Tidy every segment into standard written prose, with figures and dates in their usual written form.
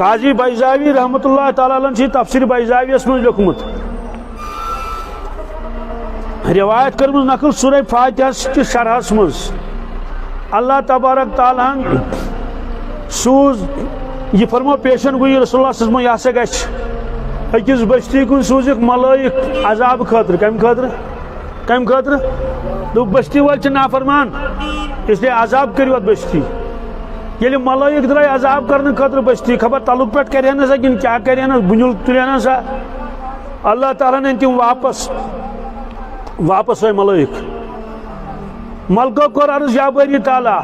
قاضی بیضاوی رحمۃ اللہ تعالیٰ علیہ تفسیر بیضاویس من لیکھمت روایت کرمز نقل سورہ فاتحہ کی شرحس مز اللہ تبارک تعالیٰ سوز یہ فرمو پیشن گوئی رسول اللہ صلی اللہ علیہ وسلم یہ سا گھس بستی کن سوزک ملائک عذاب خاطر کم خاطر دو بستی وال نافرمان اس لیے عذاب کریو ات بستی یل ملائک درائے عذاب کرنے خاطر بستی خبر تعلق پیٹ کرے نا سا کن کیا کرے نا بنیل تلے نا سا اللہ تعالیٰ نے تم واپس ہوئے ملائک ملکو کور عرض یا باری تعالیٰ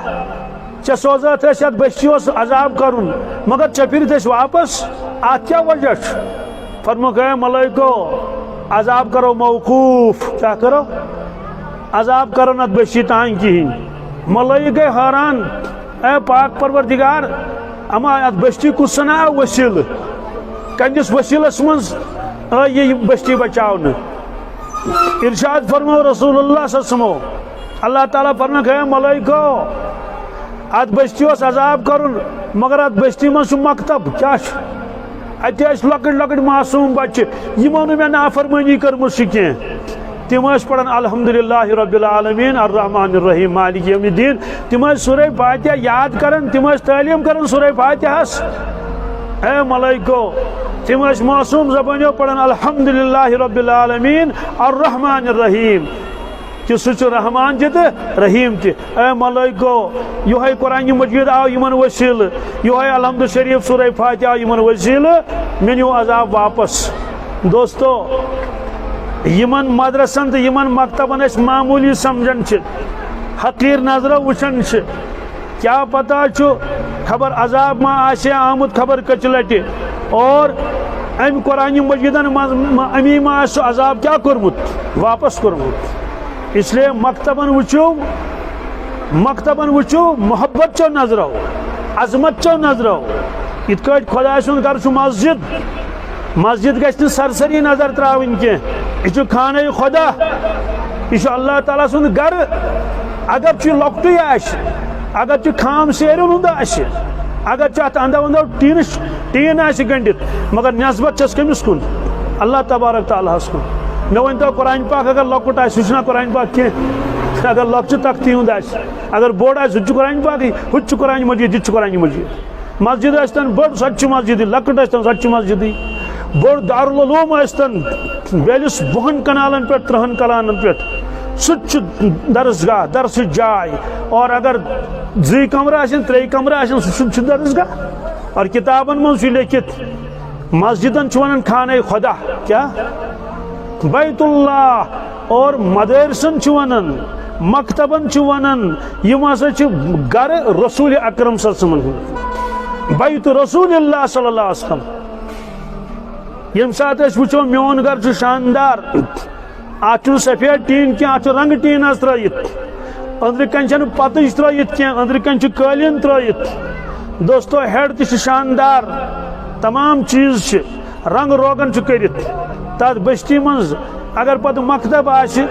ے سوزات ات بستی عذاب کرن مگر ے پھرت واپس ات کیا وجہ فرمو کہ ملائکو عذاب کرو موقوف کیا کرو عذاب کرو ات بستی تان کہین ملائک گئے حیران اے پاک پروردگار اما ات بستی کس سنا وسیل کندس وسیلس مز یہ بستی بچاؤ ارشاد فرمو رسول اللہ صلی اللہ علیہ وسلم اللہ تعالیٰ فرمو کہ ملائکو ات بستی عذاب کرن مگر ات بستی من مکتب کیا ات لکٹ لکٹ معصوم بچہ یمو میں نافرمانی کرمت کی تم پڑھان الحمدللہ رب العالمین الرحمن الرحیم مالک یوم الدین تم سورہ فاتحہ یاد کرن تم تعلیم کرن سورہ فاتحس اے ملائکو تم معصوم زبانیو پڑھان الحمدللہ رب العالمین الرحمن الرحیم کہ سہ رحمان تہ رحیم تہ اے ملائکو یہ قرآن مجید آو یمن وسیل یہ الحمد شریف سورہ فاتحہ آو یمن وسیل مے نیو عذاب واپس دوستو یمن مدرسن تو یمن مکتبن اس معمولی سمجھن حقیر نظر وچن کیا پتہ خبر عذاب ما آسے آمد خبر کچ لٹہ اور ام قرآن مجیدن امی ما آسو عذاب کیا کورمت واپس کورمت اس لیے مکتبن وچو محبت چو نظرو عظمت چو نظرو ات کٹ خدا سن گھر مسجد گھن سرسری نظر تراؤن کی یہ خانہ خدا یہ اللہ تعالیٰ سن گھر اگر چھ لۄکٹُے آسہِ اگر چھ خام سیرن ہند آسہِ اگر چھ اتھ اندو اندو ٹین آسہِ گنڈِتھ مگر نسبت چھس کمس کن اللہ تبارک تعالیٰ ہس کن مے ون تو قرآن پاک اگر لۄکُٹ آسہِ سُہ چھُنہ قرآن پاک کینٛہہ اگر لۄکچہِ تختی ہُنٛد آسہِ اگر بوٚڑ آسہِ سُہ تہِ چھُ قرآن پاکٕے ہُہ تہِ چھُ قرآن مجیٖد یہِ تہِ چھُ قرآن مجیٖد مسجد ٲسۍتن بٔڑ سۄ تہِ چھِ مسجدٕے لۄکٕٹ ٲسۍتن سۄ تہِ چھِ مسجدٕے بوٚڑ دارالعلوم ٲسۍتن بیلِس 2 کنالن پٮ۪ٹھ 3 کنالن پٮ۪ٹھ سُہ تہِ چھُ درسگاہ درسٕچ جاے اور اگر 2 کمرٕ آسن 3 کمرٕ آسن سُہ چھُ درسگاہ اور کتابن منٛز چھُ لیکھِتھ مسجدن چھُ ونان خانہ خدا کیا بیت اللہ اور مدرسن چھُ ونان مکتبن چھُ ونان یم ہسا چھِ گھر رسول اکرم صلی اللہ علیہ وسلم بیت رسول اللہ صلی اللہ علیہ وسلم یم سات اس وچو میون گھر چھُ شاندار ات چھُنہٕ سفید ٹین کینٛہہ ات چھُ رنگ ٹین حظ ترٲیِتھ أنٛدرٕ کنۍ چھنہٕ پتٕج ترٲیِتھ کینٛہہ أنٛدرٕ کنۍ چھُ قٲلیٖن ترٲیِتھ دوستو ہیڈ تہِ چھُ شاندار تمام چیز چھِ رنگ روغن چھُ کٔرِتھ تتھ بستی منٛز اگر پتہٕ مکتب آسہِ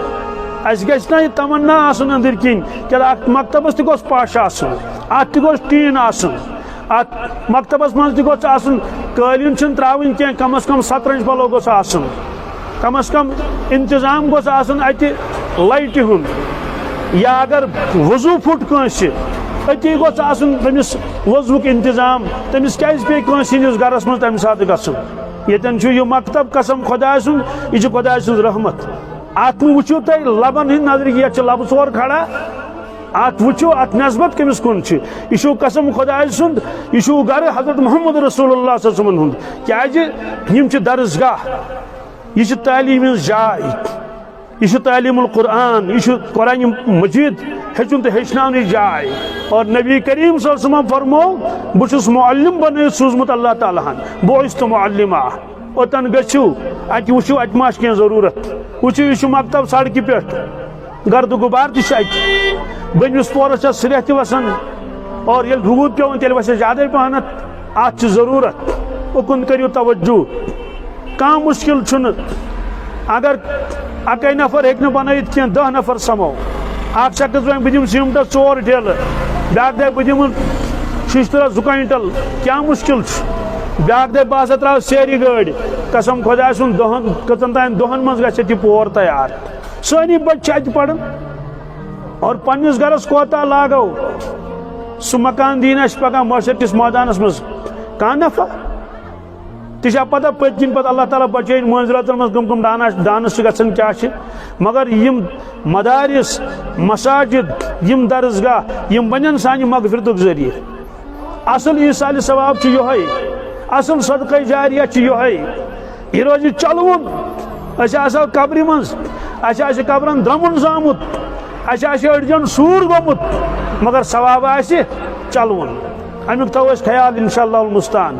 اسہِ گژھِ نہ یہِ تمنا آسُن أنٛدرۍ کِنۍ کیٛازِ اتھ مکتبس تہِ گوٚژھ پش آسُن اتھ تہِ گوٚژھ ٹیٖن آسُن اتھ مکتبس منٛز تہِ گوٚژھ آسُن قٲلیٖن چھِنہٕ ترٛاوٕنۍ کینٛہہ کم از کم 7 پلو گوٚژھ آسُن کم از کم انتظام گوٚژھ آسُن اتہِ لایٹہِ ہُنٛد یا اگر وضوٗ پھُٹ کٲنٛسہِ أتی گوٚژھ آسُن تٔمِس وضوٗک انتظام تٔمِس کیٛازِ پیٚیہِ کٲنٛسہِ ہٕنٛدِس گرس منٛز تمہِ ساتہٕ گژھُن ییٚتٮ۪ن چھُ یہِ مکتب قسم خۄداے سُنٛد یہِ چھُ خۄداے سٕنٛز رحمت اتھ وٕچھِو تُہۍ لبن ہٕنٛدۍ نظرِ یتھ چھِ لبہٕ 4 کھڑا ات وٕچھِو اتھ نسبت کٔمِس کُن چھِ یہِ چھُ قسم خۄداے سُنٛد یہِ چھُ گرٕ حضرت محمد رسول اللہ صلی اللہ علیہ وسلم ہُنٛد کیٛازِ یِم چھِ درسگاہ یہ تعلیم ہز جائے یہ تعلیم القرآن یہ قرآن مجید ہیچن تو ہیچنان جائے اور نبی کریم صلی اللہ علیہ وسلم فرمو بہت معلم بنائت سوزمت اللہ تعالیٰ بعثت معلما اوتن گھو ات وچو ات ما کی ضرورت وچو یہ مکتب سڑکہ پہ گرد غبار تہ بنمس پورس سرہ تہ وسان اور یل روٗد پیوان تیل وسے زیادہ پہنت ات ضرورت اکن کرو توجہ کم مشکل چھُنہٕ اگر اکے نفر ہیٚکہِ بنائت کی 10 نفر سمو اکھ شخص ون بہ دم سیمٹس 4 ٹھیلہٕ بیاکھ دپہِ بہ دم ششترس 2 کوینٹل کیا مشکل بیاکھ دے بہٕ ہسا تراو سیری گٲڑۍ قسم خۄداے سُنٛد دۄہن کٔژن تام دۄہن منٛز گژھِ اَتہِ یہِ پور تیار سٲنی بچہِ چھِ اَتہِ پران اور پننِس گرس کوتاہ لاگو سُہ مکان دین اَسہِ پگاہ معاشر کِس مٲدانس منٛز کانٛہہ نفع تہِ چھا پتہ پٔتۍ کِنۍ پتہٕ اللہ تعالیٰ بچٲیِن مٲنزراتن منٛز کم ڈانس چھِ گژھان کیاہ چھِ مگر یِم مدارس مساجد یِم درسگاہ یِم بنن سانہِ مغفرتُک ذٔریعہٕ اصل ایٖصالہِ ثواب چھُ یِہوے اصل صدقہ جاریہ چھُ یِہوے یہِ روزِ چلوُن أسۍ آسو قبرِ منٛز اَسہِ آسہِ قبرن درٛمُن زامُت اَسہِ آسہِ أڑجن سوٗر گوٚمُت مگر ثواب آسہِ چلوُن امیُک تھاوو أسۍ خیال انشاء اللہ المستعان